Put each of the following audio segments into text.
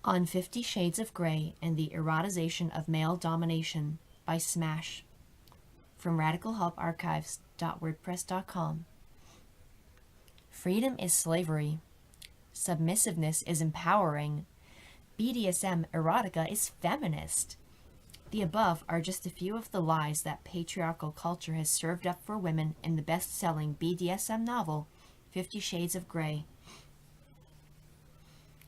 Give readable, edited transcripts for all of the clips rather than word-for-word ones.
on 50 Shades of Grey and the Erotization of Male Domination by Smash from radicalhelparchives.wordpress.com. Freedom is slavery. Submissiveness is empowering. BDSM erotica is feminist. The above are just a few of the lies that patriarchal culture has served up for women in the best-selling BDSM novel, 50 Shades of Grey.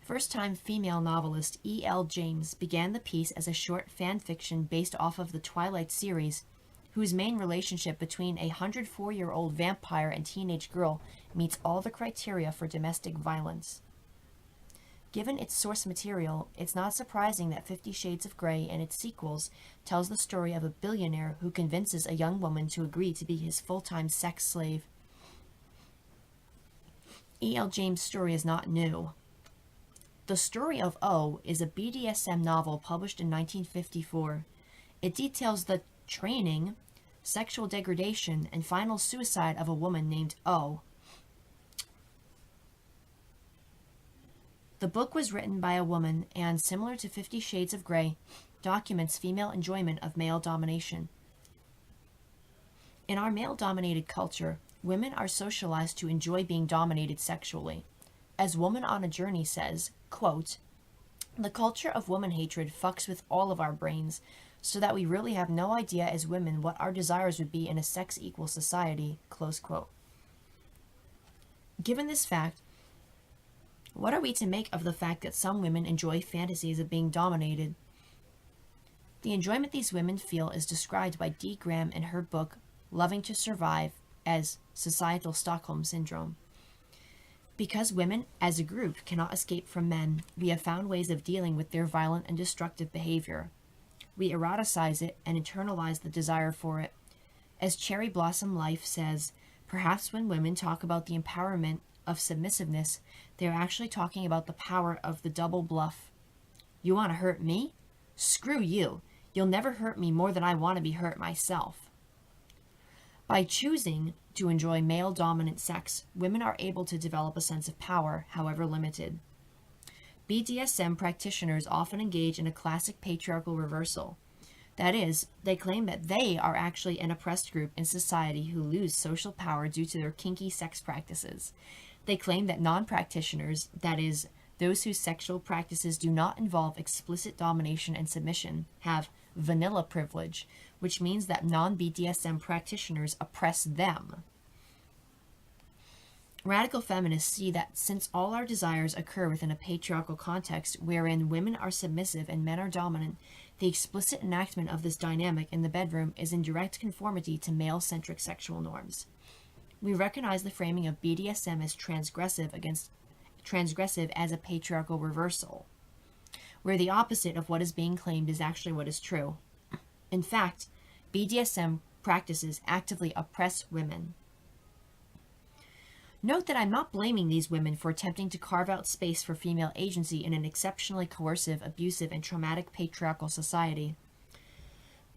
First-time female novelist E.L. James began the piece as a short fan fiction based off of the Twilight series, whose main relationship between a 104-year-old vampire and teenage girl meets all the criteria for domestic violence. Given its source material, it's not surprising that 50 Shades of Grey and its sequels tells the story of a billionaire who convinces a young woman to agree to be his full-time sex slave. E.L. James' story is not new. The Story of O is a BDSM novel published in 1954. It details the training, sexual degradation, and final suicide of a woman named O. The book was written by a woman and, similar to 50 Shades of Grey, documents female enjoyment of male domination. In our male-dominated culture, women are socialized to enjoy being dominated sexually. As Woman on a Journey says, quote, "The culture of woman hatred fucks with all of our brains, so that we really have no idea as women what our desires would be in a sex-equal society," close quote. Given this fact, what are we to make of the fact that some women enjoy fantasies of being dominated? The enjoyment these women feel is described by Dee Graham in her book, Loving to Survive, as societal Stockholm Syndrome. Because women, as a group, cannot escape from men, we have found ways of dealing with their violent and destructive behavior. We eroticize it and internalize the desire for it. As Cherry Blossom Life says, perhaps when women talk about the empowerment of submissiveness, they are actually talking about the power of the double bluff. You want to hurt me? Screw you. You'll never hurt me more than I want to be hurt myself. By choosing to enjoy male-dominant sex, women are able to develop a sense of power, however limited. BDSM practitioners often engage in a classic patriarchal reversal. That is, they claim that they are actually an oppressed group in society who lose social power due to their kinky sex practices. They claim that non-practitioners, that is, those whose sexual practices do not involve explicit domination and submission, have vanilla privilege, which means that non-BDSM practitioners oppress them. Radical feminists see that since all our desires occur within a patriarchal context wherein women are submissive and men are dominant, the explicit enactment of this dynamic in the bedroom is in direct conformity to male-centric sexual norms. We recognize the framing of BDSM as transgressive as a patriarchal reversal, where the opposite of what is being claimed is actually what is true. In fact, BDSM practices actively oppress women. Note that I'm not blaming these women for attempting to carve out space for female agency in an exceptionally coercive, abusive, and traumatic patriarchal society.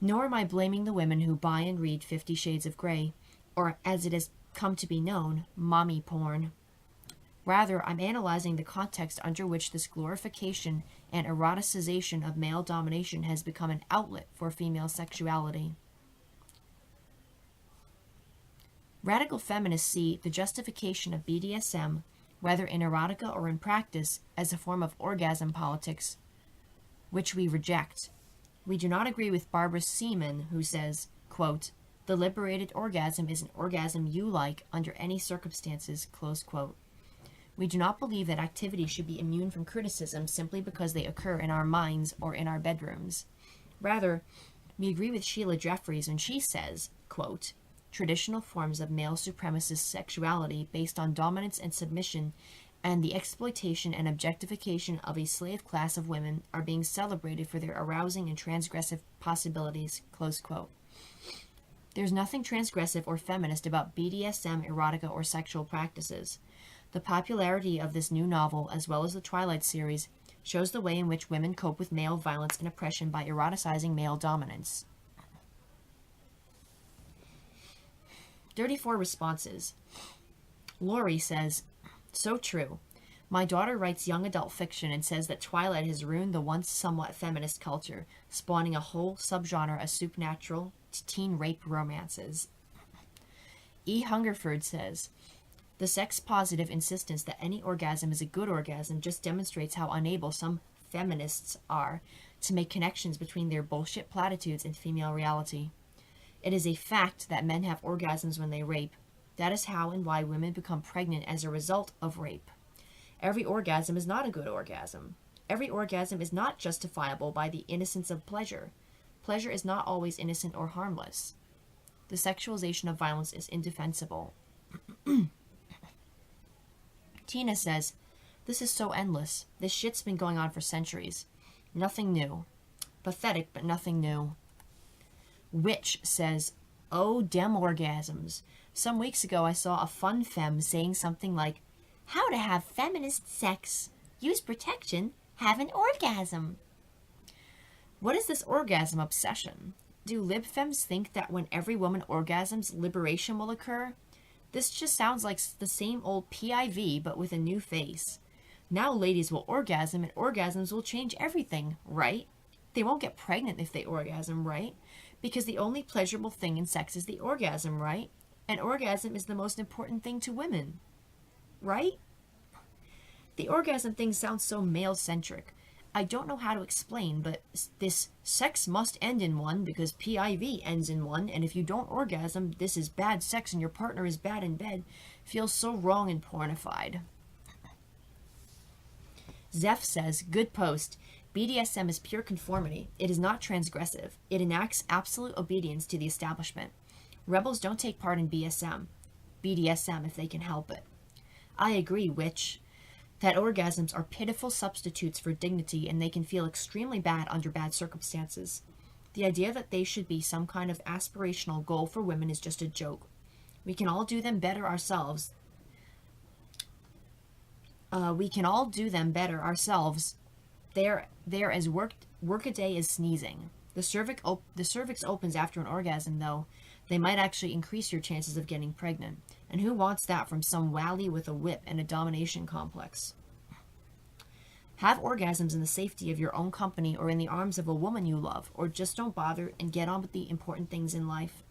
Nor am I blaming the women who buy and read 50 Shades of Grey, or as it has come to be known, mommy porn. Rather, I'm analyzing the context under which this glorification and eroticization of male domination has become an outlet for female sexuality. Radical feminists see the justification of BDSM, whether in erotica or in practice, as a form of orgasm politics, which we reject. We do not agree with Barbara Seaman, who says, quote, "The liberated orgasm is an orgasm you like under any circumstances," close quote. We do not believe that activities should be immune from criticism simply because they occur in our minds or in our bedrooms. Rather, we agree with Sheila Jeffreys when she says, quote, "Traditional forms of male supremacist sexuality based on dominance and submission and the exploitation and objectification of a slave class of women are being celebrated for their arousing and transgressive possibilities," close quote. There's nothing transgressive or feminist about BDSM, erotica, or sexual practices. The popularity of this new novel, as well as the Twilight series, shows the way in which women cope with male violence and oppression by eroticizing male dominance. 34 responses. Lori says, "So true. My daughter writes young adult fiction and says that Twilight has ruined the once somewhat feminist culture, spawning a whole subgenre of supernatural teen rape romances. E. Hungerford says, the sex-positive insistence that any orgasm is a good orgasm just demonstrates how unable some feminists are to make connections between their bullshit platitudes and female reality. It is a fact that men have orgasms when they rape. That is how and why women become pregnant as a result of rape. Every orgasm is not a good orgasm. Every orgasm is not justifiable by the innocence of pleasure. Pleasure is not always innocent or harmless. The sexualization of violence is indefensible. Tina says, this is so endless. This shit's been going on for centuries. Nothing new. Pathetic, but nothing new. Witch says, oh, dem orgasms. Some weeks ago I saw a fun femme saying something like, how to have feminist sex. Use protection. Have an orgasm. What is this orgasm obsession? Do libfems think that when every woman orgasms, liberation will occur? This just sounds like the same old PIV, but with a new face. Now ladies will orgasm, and orgasms will change everything, right? They won't get pregnant if they orgasm, right? Because the only pleasurable thing in sex is the orgasm, right? And orgasm is the most important thing to women, right? The orgasm thing sounds so male-centric. I don't know how to explain, but this sex must end in one because PIV ends in one, and if you don't orgasm, this is bad sex and your partner is bad in bed, feels so wrong and pornified. Zeph says, good post. BDSM is pure conformity. It is not transgressive. It enacts absolute obedience to the establishment. Rebels don't take part in BDSM if they can help it. I agree, Witch, that orgasms are pitiful substitutes for dignity and they can feel extremely bad under bad circumstances. The idea that they should be some kind of aspirational goal for women is just a joke. We can all do them better ourselves. They're as workaday as sneezing. The cervix opens after an orgasm, though. They might actually increase your chances of getting pregnant. And who wants that from some wally with a whip and a domination complex? Have orgasms in the safety of your own company or in the arms of a woman you love, or just don't bother and get on with the important things in life.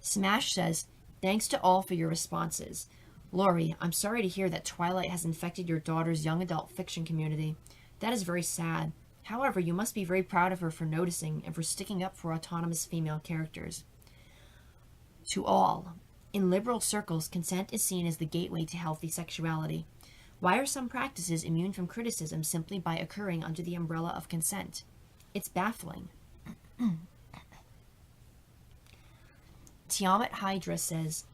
Smash says, thanks to all for your responses. Lori, I'm sorry to hear that Twilight has infected your daughter's young adult fiction community. That is very sad. However, you must be very proud of her for noticing and for sticking up for autonomous female characters. To all, in liberal circles, consent is seen as the gateway to healthy sexuality. Why are some practices immune from criticism simply by occurring under the umbrella of consent? It's baffling. Tiamat Hydra says,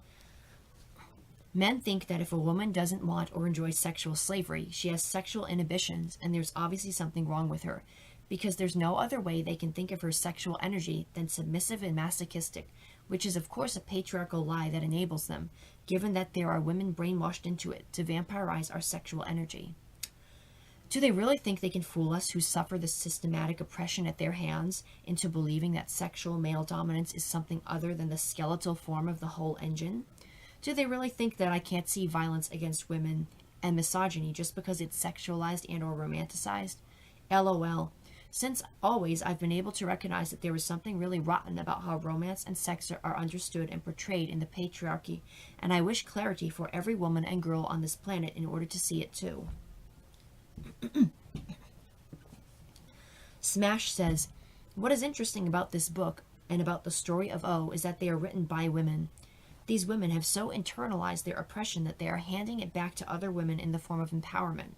men think that if a woman doesn't want or enjoy sexual slavery, she has sexual inhibitions, and there's obviously something wrong with her, because there's no other way they can think of her sexual energy than submissive and masochistic, which is of course a patriarchal lie that enables them, given that there are women brainwashed into it to vampirize our sexual energy. Do they really think they can fool us who suffer the systematic oppression at their hands into believing that sexual male dominance is something other than the skeletal form of the whole engine? Do they really think that I can't see violence against women and misogyny just because it's sexualized and or romanticized? LOL. Since always, I've been able to recognize that there is something really rotten about how romance and sex are understood and portrayed in the patriarchy, and I wish clarity for every woman and girl on this planet in order to see it too. Smash says, what is interesting about this book and about the story of O is that they are written by women. These women have so internalized their oppression that they are handing it back to other women in the form of empowerment.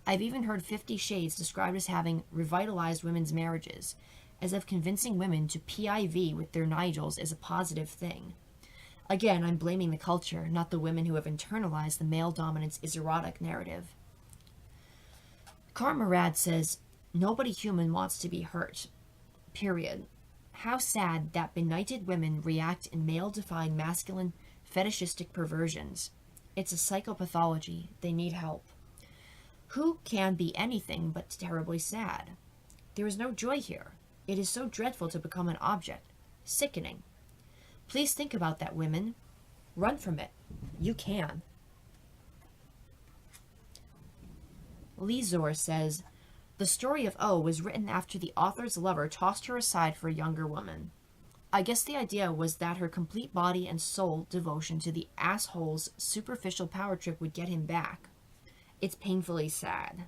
I've even heard 50 Shades described as having revitalized women's marriages, as if convincing women to PIV with their Nigels is a positive thing. Again, I'm blaming the culture, not the women who have internalized the male dominance is erotic narrative. Karmarad says, nobody human wants to be hurt. Period. How sad that benighted women react in male-defined masculine fetishistic perversions. It's a psychopathology. They need help. Who can be anything but terribly sad? There is no joy here. It is so dreadful to become an object. Sickening. Please think about that, women. Run from it. You can. Lizor says, the story of O was written after the author's lover tossed her aside for a younger woman. I guess the idea was that her complete body and soul devotion to the asshole's superficial power trip would get him back. It's painfully sad.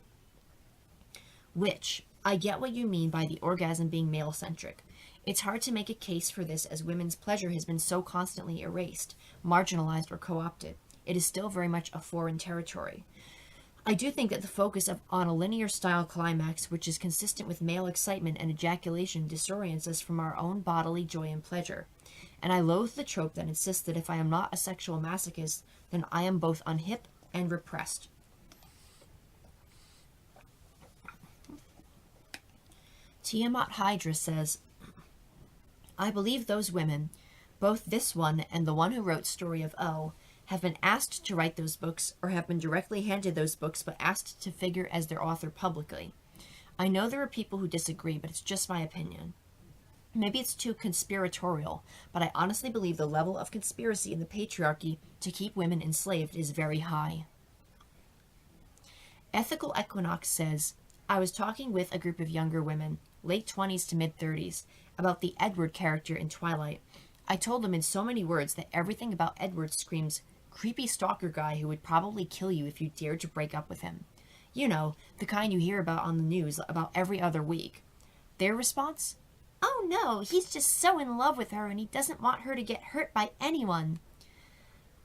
Which, I get what you mean by the orgasm being male-centric. It's hard to make a case for this as women's pleasure has been so constantly erased, marginalized, or co-opted. It is still very much a foreign territory. I do think that the focus on a linear style climax, which is consistent with male excitement and ejaculation, disorients us from our own bodily joy and pleasure. And I loathe the trope that insists that if I am not a sexual masochist, then I am both unhip and repressed. Tiamat Hydra says, I believe those women, both this one and the one who wrote Story of O, have been asked to write those books or have been directly handed those books but asked to figure as their author publicly. I know there are people who disagree, but it's just my opinion. Maybe it's too conspiratorial, but I honestly believe the level of conspiracy in the patriarchy to keep women enslaved is very high. Ethical Equinox says, I was talking with a group of younger women, late 20s to mid-30s, about the Edward character in Twilight. I told them in so many words that everything about Edward screams creepy stalker guy who would probably kill you if you dared to break up with him. You know, the kind you hear about on the news about every other week. Their response? Oh no, he's just so in love with her and he doesn't want her to get hurt by anyone.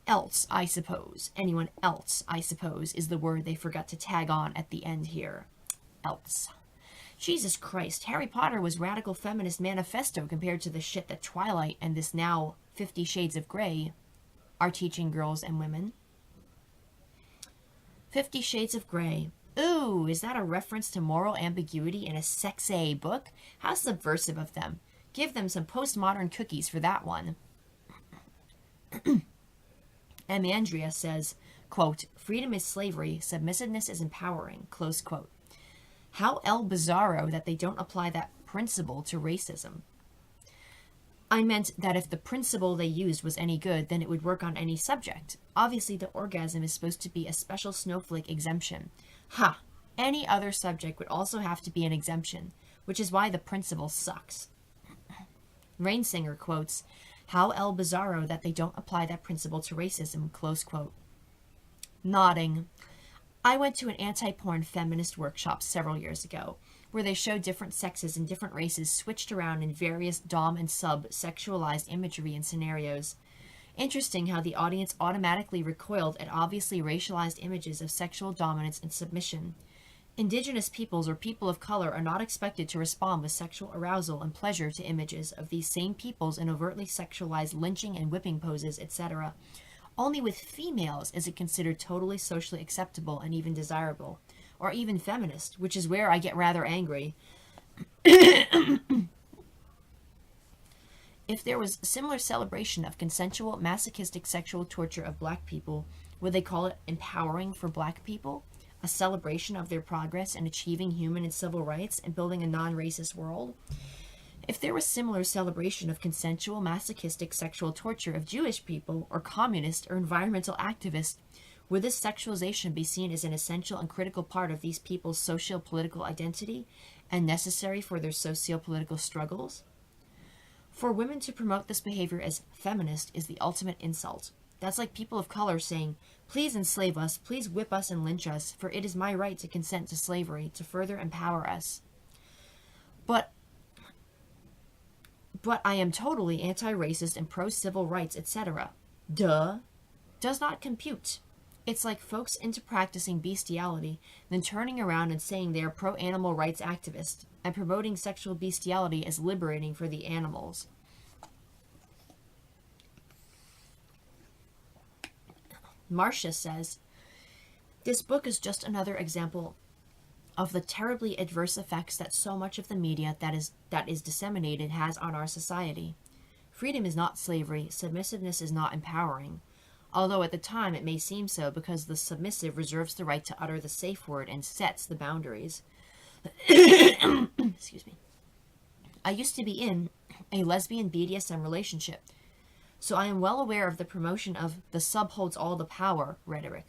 Else, I suppose. Anyone else, I suppose, is the word they forgot to tag on at the end here. Else. Jesus Christ, Harry Potter was radical feminist manifesto compared to the shit that Twilight and this now 50 Shades of Grey are teaching girls and women. 50 Shades of Grey. Ooh, is that a reference to moral ambiguity in a sex-A book? How subversive of them. Give them some postmodern cookies for that one. M. Andrea says, quote, freedom is slavery, submissiveness is empowering, close quote. How El Bizarro that they don't apply that principle to racism. I meant that if the principle they used was any good, then it would work on any subject. Obviously, the orgasm is supposed to be a special snowflake exemption. Ha! Any other subject would also have to be an exemption, which is why the principle sucks. Rainsinger quotes, how El Bizarro that they don't apply that principle to racism, close quote. Nodding. I went to an anti-porn feminist workshop several years ago, where they showed different sexes and different races switched around in various dom and sub sexualized imagery and scenarios. Interesting how the audience automatically recoiled at obviously racialized images of sexual dominance and submission. Indigenous peoples or people of color are not expected to respond with sexual arousal and pleasure to images of these same peoples in overtly sexualized lynching and whipping poses, etc. Only with females is it considered totally socially acceptable and even desirable, or even feminist, which is where I get rather angry. If there was a similar celebration of consensual, masochistic sexual torture of black people, would they call it empowering for black people? A celebration of their progress in achieving human and civil rights and building a non-racist world? If there was similar celebration of consensual, masochistic sexual torture of Jewish people, or communist or environmental activists, would this sexualization be seen as an essential and critical part of these people's socio-political identity and necessary for their socio-political struggles? For women to promote this behavior as feminist is the ultimate insult. That's like people of color saying, please enslave us, please whip us and lynch us, for it is my right to consent to slavery, to further empower us. But I am totally anti-racist and pro-civil rights, etc. Duh. Does not compute. It's like folks into practicing bestiality, then turning around and saying they are pro-animal rights activists, and promoting sexual bestiality as liberating for the animals. Marcia says, this book is just another example of the terribly adverse effects that so much of the media that is disseminated has on our society. Freedom is not slavery, submissiveness is not empowering, although at the time it may seem so because the submissive reserves the right to utter the safe word and sets the boundaries. Excuse me. I used to be in a lesbian BDSM relationship. So I am well aware of the promotion of the sub holds all the power rhetoric.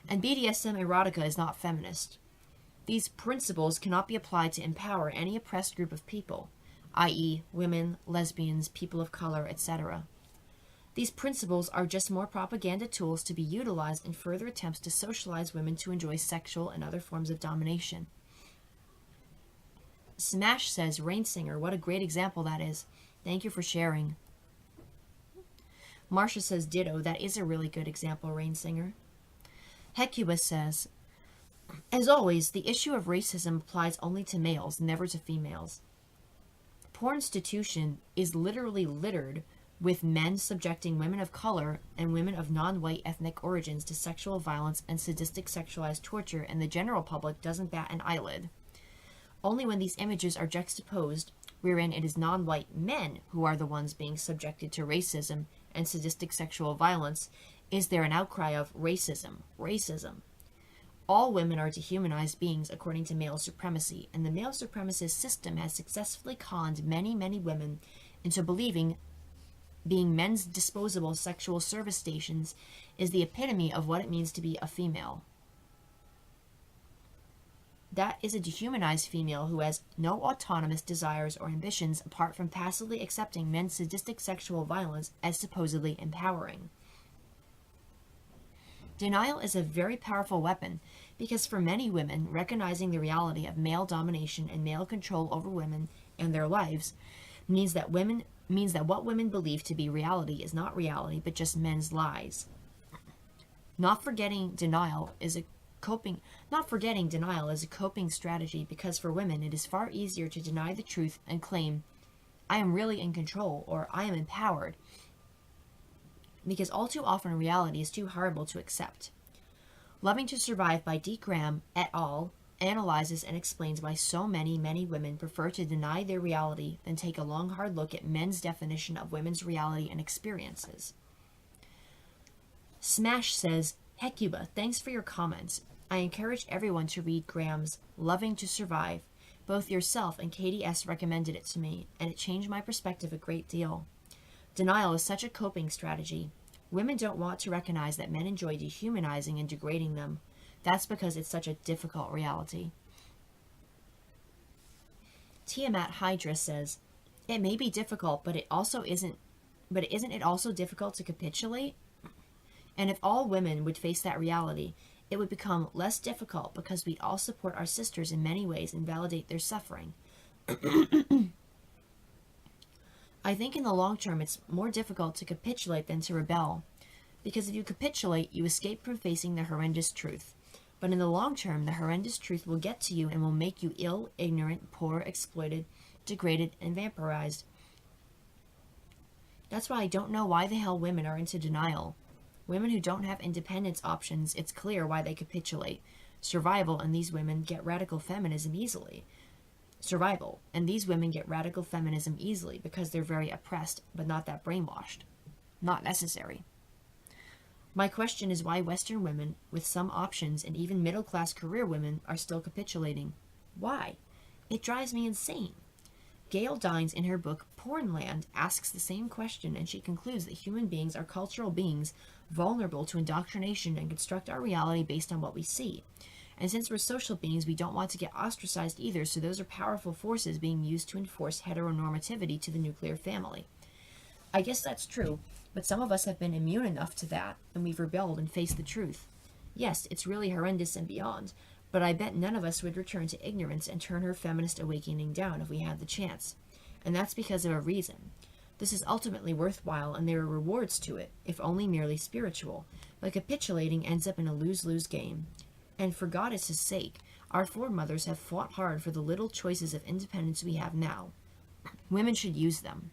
And BDSM erotica is not feminist. These principles cannot be applied to empower any oppressed group of people, i.e., women, lesbians, people of color, etc. These principles are just more propaganda tools to be utilized in further attempts to socialize women to enjoy sexual and other forms of domination. Smash says, Rain Singer, what a great example that is. Thank you for sharing. Marcia says, ditto, that is a really good example, Rain Singer. Hecubus says, as always, the issue of racism applies only to males, never to females. Pornstitution is literally littered with men subjecting women of color and women of non-white ethnic origins to sexual violence and sadistic sexualized torture, and the general public doesn't bat an eyelid. Only when these images are juxtaposed, wherein it is non-white men who are the ones being subjected to racism and sadistic sexual violence, is there an outcry of racism, racism. All women are dehumanized beings according to male supremacy, and the male supremacist system has successfully conned many, many women into believing being men's disposable sexual service stations is the epitome of what it means to be a female. That is a dehumanized female who has no autonomous desires or ambitions apart from passively accepting men's sadistic sexual violence as supposedly empowering. Denial is a very powerful weapon because for many women, recognizing the reality of male domination and male control over women and their lives means that what women believe to be reality is not reality but just men's lies. Not forgetting denial is a coping strategy because for women it is far easier to deny the truth and claim I am really in control or I am empowered, because all too often reality is too horrible to accept. Loving to Survive by D. Graham et al. Analyzes and explains why so many women prefer to deny their reality than take a long hard look at men's definition of women's reality and experiences. Smash says, Hecuba, thanks for your comments. I encourage everyone to read Graham's Loving to Survive. Both yourself and Katie S. recommended it to me, and it changed my perspective a great deal. Denial is such a coping strategy. Women don't want to recognize that men enjoy dehumanizing and degrading them. That's because it's such a difficult reality. Tiamat Hydra says, it may be difficult, but isn't it also difficult to capitulate? And if all women would face that reality, it would become less difficult because we'd all support our sisters in many ways and validate their suffering. I think in the long term it's more difficult to capitulate than to rebel, because if you capitulate, you escape from facing the horrendous truth. But in the long term, the horrendous truth will get to you and will make you ill, ignorant, poor, exploited, degraded, and vampirized. That's why I don't know why the hell women are into denial. Women who don't have independence options, it's clear why they capitulate. Survival, and these women get radical feminism easily. Because they're very oppressed, but not that brainwashed. Not necessary. My question is why Western women, with some options, and even middle-class career women, are still capitulating. Why? It drives me insane. Gail Dines, in her book Pornland, asks the same question, and she concludes that human beings are cultural beings vulnerable to indoctrination and construct our reality based on what we see. And since we're social beings, we don't want to get ostracized either, so those are powerful forces being used to enforce heteronormativity to the nuclear family. I guess that's true, but some of us have been immune enough to that, and we've rebelled and faced the truth. Yes, it's really horrendous and beyond, but I bet none of us would return to ignorance and turn her feminist awakening down if we had the chance. And that's because of a reason. This is ultimately worthwhile, and there are rewards to it, if only merely spiritual, but capitulating ends up in a lose-lose game. And for goddess' sake, our foremothers have fought hard for the little choices of independence we have now. Women should use them.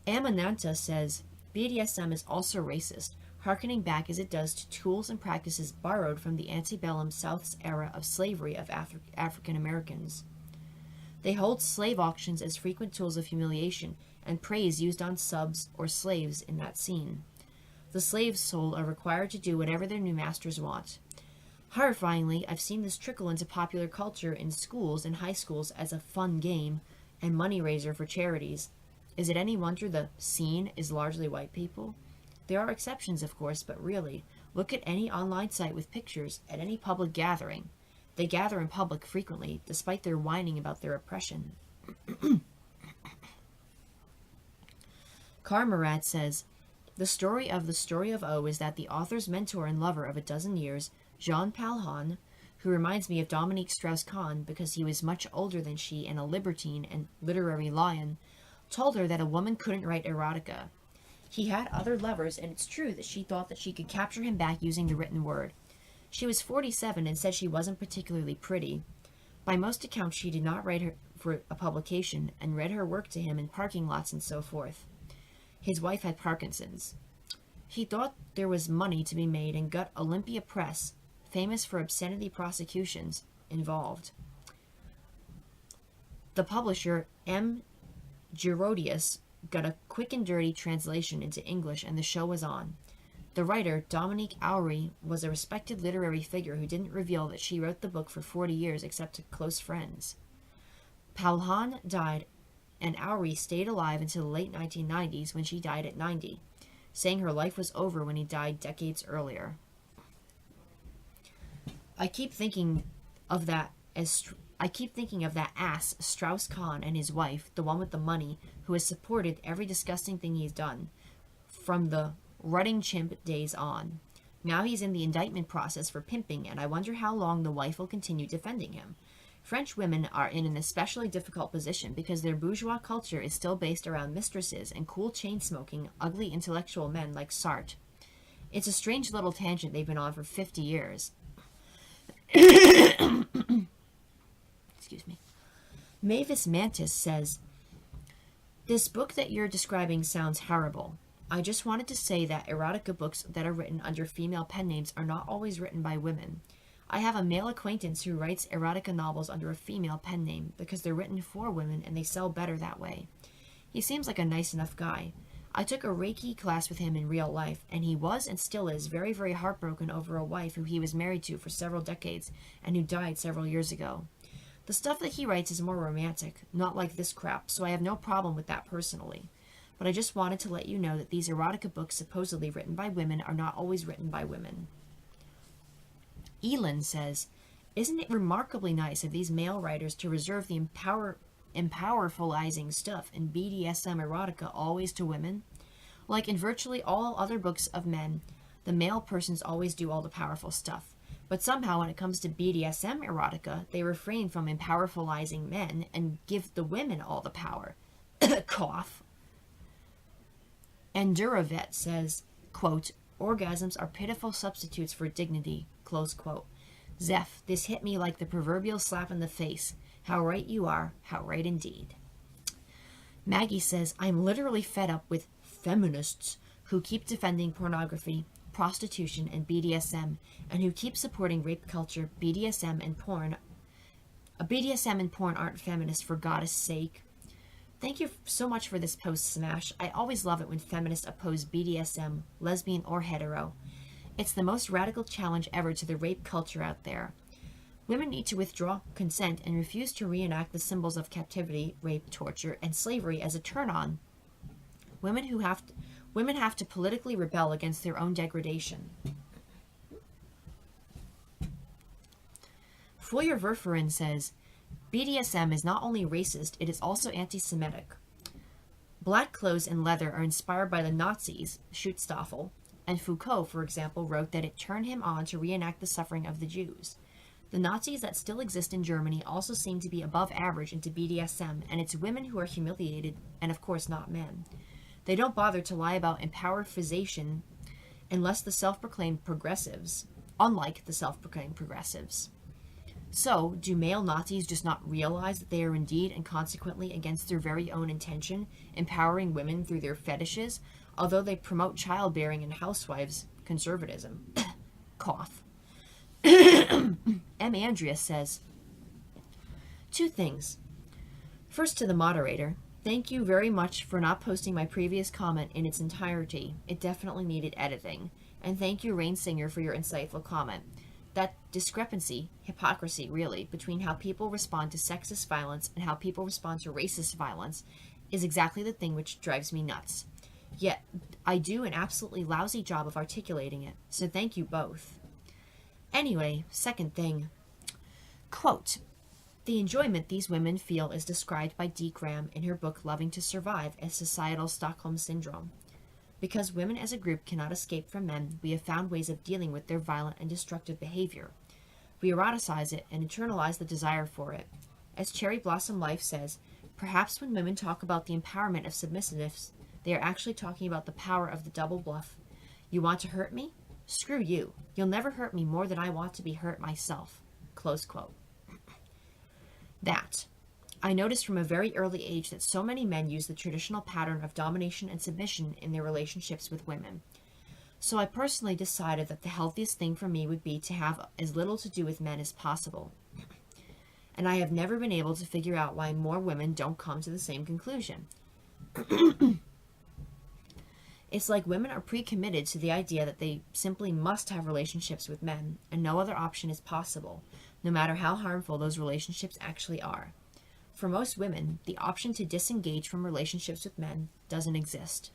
Amananta says, BDSM is also racist, hearkening back as it does to tools and practices borrowed from the antebellum South's era of slavery of African Americans. They hold slave auctions as frequent tools of humiliation and praise used on subs or slaves in that scene. The slaves sold are required to do whatever their new masters want. Horrifyingly, I've seen this trickle into popular culture in schools and high schools as a fun game and money raiser for charities. Is it any wonder the scene is largely white people? There are exceptions, of course, but really, look at any online site with pictures at any public gathering. They gather in public frequently, despite their whining about their oppression. Carmarad says, the story of O is that the author's mentor and lover of a dozen years, Jean Palhan, who reminds me of Dominique Strauss-Kahn because he was much older than she and a libertine and literary lion, told her that a woman couldn't write erotica. He had other lovers, and it's true that she thought that she could capture him back using the written word. She was 47 and said she wasn't particularly pretty. By most accounts, she did not write her for a publication and read her work to him in parking lots and so forth. His wife had Parkinson's. He thought there was money to be made and got Olympia Press, famous for obscenity prosecutions, involved. The publisher, M. Girodius, got a quick and dirty translation into English and the show was on. The writer, Dominique Oury, was a respected literary figure who didn't reveal that she wrote the book for 40 years except to close friends. Palhan died, and Oury stayed alive until the late 1990s when she died at 90, saying her life was over when he died decades earlier. I keep thinking of that ass Strauss-Kahn and his wife, the one with the money, who has supported every disgusting thing he's done, from the rutting chimp days on. Now he's in the indictment process for pimping, and I wonder how long the wife will continue defending him. French women are in an especially difficult position because their bourgeois culture is still based around mistresses and cool chain-smoking, ugly intellectual men like Sartre. It's a strange little tangent they've been on for 50 years. Excuse me. Mavis Mantis says, this book that you're describing sounds horrible. I just wanted to say that erotica books that are written under female pen names are not always written by women. I have a male acquaintance who writes erotica novels under a female pen name because they're written for women and they sell better that way. He seems like a nice enough guy. I took a Reiki class with him in real life, and he was and still is very, very heartbroken over a wife who he was married to for several decades and who died several years ago. The stuff that he writes is more romantic, not like this crap, so I have no problem with that personally. But I just wanted to let you know that these erotica books supposedly written by women are not always written by women. Elin says, isn't it remarkably nice of these male writers to reserve the empowerfulizing stuff in BDSM erotica always to women? Like in virtually all other books of men, the male persons always do all the powerful stuff. But somehow when it comes to BDSM erotica, they refrain from empowerfulizing men and give the women all the power. Cough. Enduravet says, quote, orgasms are pitiful substitutes for dignity, close quote. Zeph, this hit me like the proverbial slap in the face. How right you are, how right indeed. Maggie says, I'm literally fed up with feminists who keep defending pornography, prostitution, and BDSM, and who keep supporting rape culture, BDSM and porn. BDSM and porn aren't feminist, for God's sake. Thank you so much for this post, Smash. I always love it when feminists oppose BDSM, lesbian or hetero. It's the most radical challenge ever to the rape culture out there. Women need to withdraw consent and refuse to reenact the symbols of captivity, rape, torture, and slavery as a turn-on. Women have to politically rebel against their own degradation. Feuerwerferin says, BDSM is not only racist, it is also anti-Semitic. Black clothes and leather are inspired by the Nazis, Schutzstaffel, and Foucault, for example, wrote that it turned him on to reenact the suffering of the Jews. The Nazis that still exist in Germany also seem to be above average into BDSM, and it's women who are humiliated, and of course not men. They don't bother to lie about empowerfization unless the self-proclaimed progressives, unlike the self-proclaimed progressives. So, do male Nazis just not realize that they are indeed and consequently against their very own intention, empowering women through their fetishes, although they promote childbearing and housewives conservatism? Cough. M. Andrea says, 2 things. First, to the moderator, thank you very much for not posting my previous comment in its entirety. It definitely needed editing. And thank you, Rain Singer, for your insightful comment. That discrepancy, hypocrisy really, between how people respond to sexist violence and how people respond to racist violence is exactly the thing which drives me nuts. Yet, I do an absolutely lousy job of articulating it, so thank you both. Anyway, second thing. Quote, the enjoyment these women feel is described by Dee Graham in her book Loving to Survive as societal Stockholm Syndrome. Because women as a group cannot escape from men, we have found ways of dealing with their violent and destructive behavior. We eroticize it and internalize the desire for it. As Cherry Blossom Life says, perhaps when women talk about the empowerment of submissiveness, they are actually talking about the power of the double bluff. You want to hurt me? Screw you. You'll never hurt me more than I want to be hurt myself. Close quote. That. I noticed from a very early age that so many men use the traditional pattern of domination and submission in their relationships with women. So I personally decided that the healthiest thing for me would be to have as little to do with men as possible. And I have never been able to figure out why more women don't come to the same conclusion. It's like women are pre-committed to the idea that they simply must have relationships with men, and no other option is possible, no matter how harmful those relationships actually are. For most women, the option to disengage from relationships with men doesn't exist.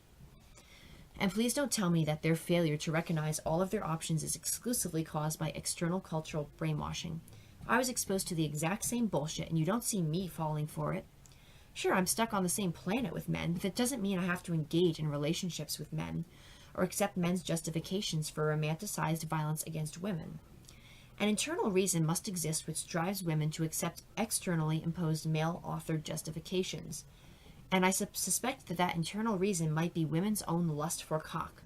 And please don't tell me that their failure to recognize all of their options is exclusively caused by external cultural brainwashing. I was exposed to the exact same bullshit, and you don't see me falling for it. Sure, I'm stuck on the same planet with men, but that doesn't mean I have to engage in relationships with men, or accept men's justifications for romanticized violence against women. An internal reason must exist which drives women to accept externally imposed male-authored justifications, and I suspect that that internal reason might be women's own lust for cock.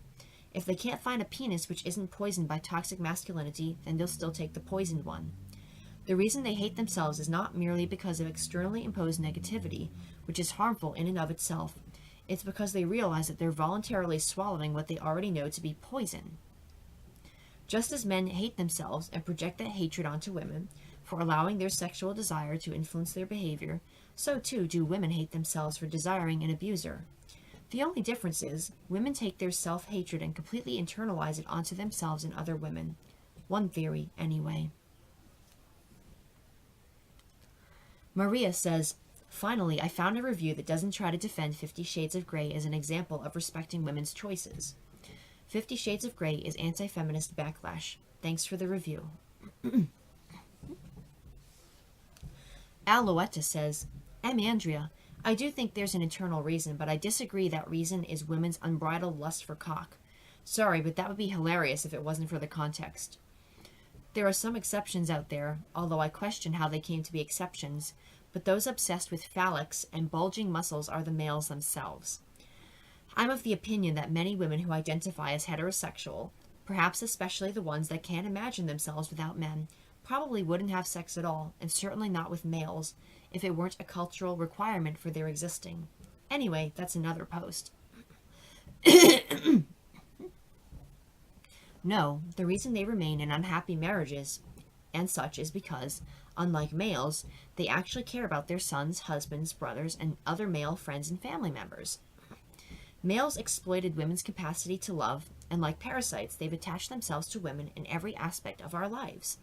If they can't find a penis which isn't poisoned by toxic masculinity, then they'll still take the poisoned one. The reason they hate themselves is not merely because of externally imposed negativity, which is harmful in and of itself. It's because they realize that they're voluntarily swallowing what they already know to be poison. Just as men hate themselves and project that hatred onto women for allowing their sexual desire to influence their behavior, so too do women hate themselves for desiring an abuser. The only difference is, women take their self-hatred and completely internalize it onto themselves and other women. One theory, anyway. Maria says, finally, I found a review that doesn't try to defend 50 Shades of Grey as an example of respecting women's choices. 50 Shades of Grey is anti-feminist backlash. Thanks for the review. Alouetta says, Andrea, I do think there's an internal reason, but I disagree that reason is women's unbridled lust for cock. Sorry, but that would be hilarious if it wasn't for the context. There are some exceptions out there, although I question how they came to be exceptions, but those obsessed with phallics and bulging muscles are the males themselves. I'm of the opinion that many women who identify as heterosexual, perhaps especially the ones that can't imagine themselves without men, probably wouldn't have sex at all, and certainly not with males, if it weren't a cultural requirement for their existing. Anyway, that's another post. No, the reason they remain in unhappy marriages and such is because, unlike males, they actually care about their sons, husbands, brothers, and other male friends and family members. Males exploited women's capacity to love, and like parasites, they've attached themselves to women in every aspect of our lives.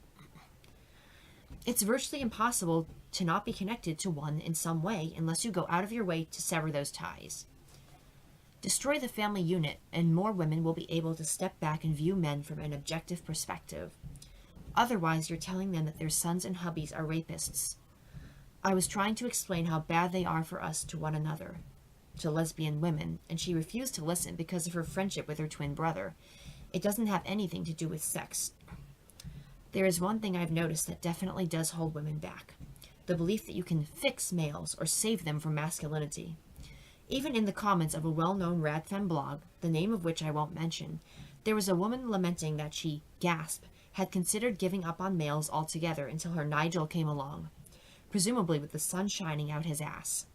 It's virtually impossible to not be connected to one in some way unless you go out of your way to sever those ties. Destroy the family unit, and more women will be able to step back and view men from an objective perspective. Otherwise, you're telling them that their sons and hubbies are rapists. I was trying to explain how bad they are for us to one another, to lesbian women, and she refused to listen because of her friendship with her twin brother. It doesn't have anything to do with sex. There is one thing I've noticed that definitely does hold women back: the belief that you can fix males or save them from masculinity. Even in the comments of a well-known radfem blog, the name of which I won't mention, there was a woman lamenting that she, gasp, had considered giving up on males altogether until her Nigel came along, presumably with the sun shining out his ass.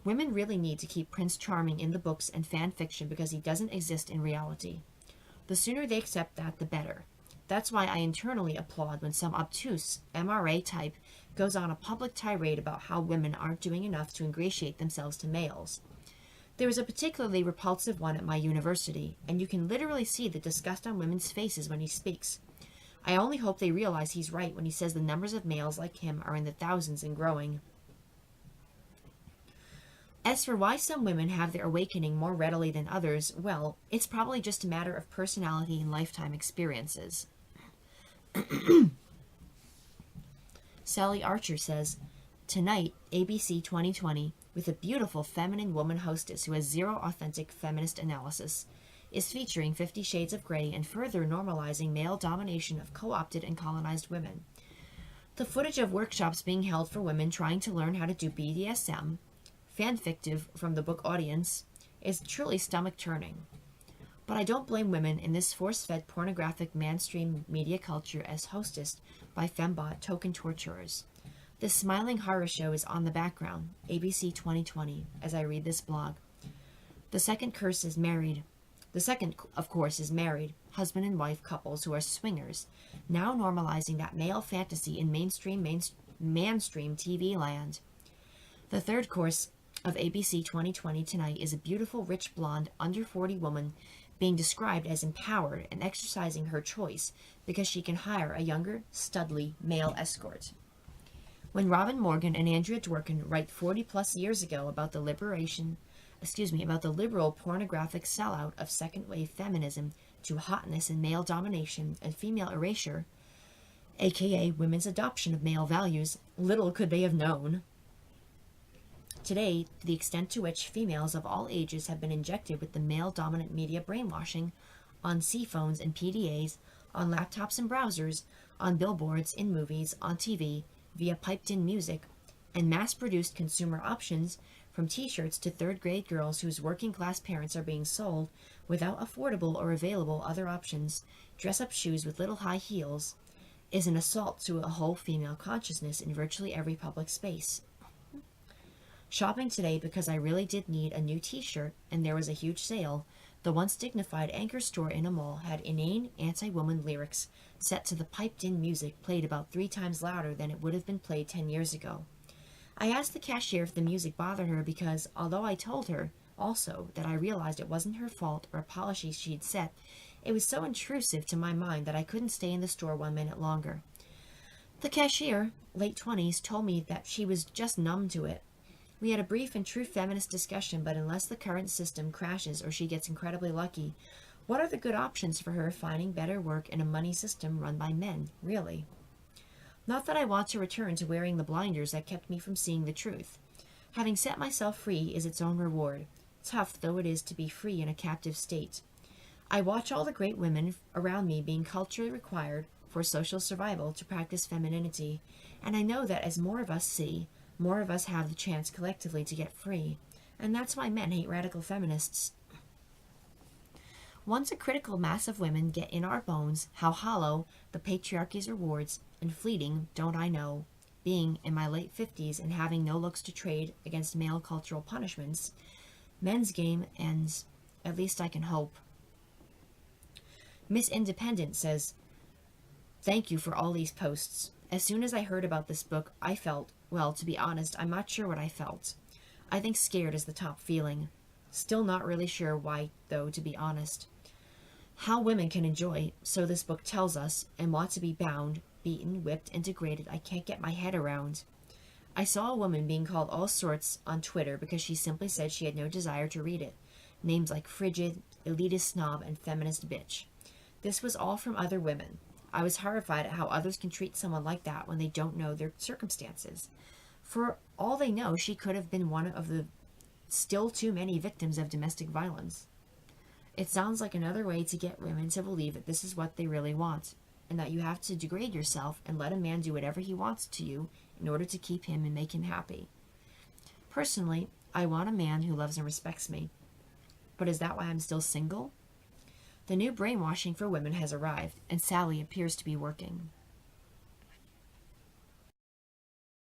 Women really need to keep Prince Charming in the books and fan fiction because he doesn't exist in reality. The sooner they accept that, the better. That's why I internally applaud when some obtuse MRA type goes on a public tirade about how women aren't doing enough to ingratiate themselves to males. There was a particularly repulsive one at my university, and you can literally see the disgust on women's faces when he speaks. I only hope they realize he's right when he says the numbers of males like him are in the thousands and growing. As for why some women have their awakening more readily than others, well, it's probably just a matter of personality and lifetime experiences. Sally Archer says, tonight, ABC 2020, with a beautiful feminine woman hostess who has zero authentic feminist analysis, is featuring 50 Shades of Grey and further normalizing male domination of co-opted and colonized women. The footage of workshops being held for women trying to learn how to do BDSM, fanfictive from the book audience, is truly stomach-turning. But I don't blame women in this force-fed pornographic mainstream media culture as hostessed by fembot token torturers. This smiling horror show is on the background, ABC 2020, as I read this blog. The second, of course, is married, husband and wife couples who are swingers, now normalizing that male fantasy in mainstream TV land. The third course of ABC 2020 tonight is a beautiful, rich, blonde, under 40 woman being described as empowered and exercising her choice because she can hire a younger, studly male escort. When Robin Morgan and Andrea Dworkin write 40-plus years ago about the liberal pornographic sellout of second-wave feminism to hotness and male domination and female erasure, aka women's adoption of male values, little could they have known. Today, the extent to which females of all ages have been injected with the male-dominant media brainwashing on C-phones and PDAs, on laptops and browsers, on billboards, in movies, on TV, via piped-in music, and mass-produced consumer options, from t-shirts to third-grade girls whose working-class parents are being sold, without affordable or available other options, dress-up shoes with little high heels, is an assault to a whole female consciousness in virtually every public space. Shopping today because I really did need a new t-shirt and there was a huge sale, the once dignified anchor store in a mall had inane anti-woman lyrics set to the piped-in music played about 3 times louder than it would have been played 10 years ago. I asked the cashier if the music bothered her because, although I told her also that I realized it wasn't her fault or a policy she'd set, it was so intrusive to my mind that I couldn't stay in the store 1 minute longer. The cashier, late 20s, told me that she was just numb to it. We had a brief and true feminist discussion, but unless the current system crashes or she gets incredibly lucky, what are the good options for her finding better work in a money system run by men, really? Not that I want to return to wearing the blinders that kept me from seeing the truth. Having set myself free is its own reward, tough though it is to be free in a captive state. I watch all the great women around me being culturally required for social survival to practice femininity, and I know that as more of us see, more of us have the chance collectively to get free, and that's why men hate radical feminists. Once a critical mass of women get in our bones how hollow the patriarchy's rewards and fleeting, don't I know, being in my late 50s and having no looks to trade against male cultural punishments, men's game ends. At least I can hope. Miss Independent says, thank you for all these posts. As soon as I heard about this book, I felt, well, to be honest, I'm not sure what I felt. I think scared is the top feeling. Still not really sure why, though, to be honest. How women can enjoy, so this book tells us, and want to be bound, beaten, whipped, and degraded, I can't get my head around. I saw a woman being called all sorts on Twitter because she simply said she had no desire to read it. Names like frigid, elitist snob, and feminist bitch. This was all from other women. I was horrified at how others can treat someone like that when they don't know their circumstances. For all they know, she could have been one of the still too many victims of domestic violence. It sounds like another way to get women to believe that this is what they really want, and that you have to degrade yourself and let a man do whatever he wants to you in order to keep him and make him happy. Personally, I want a man who loves and respects me. But is that why I'm still single? The new brainwashing for women has arrived, and Sally appears to be working.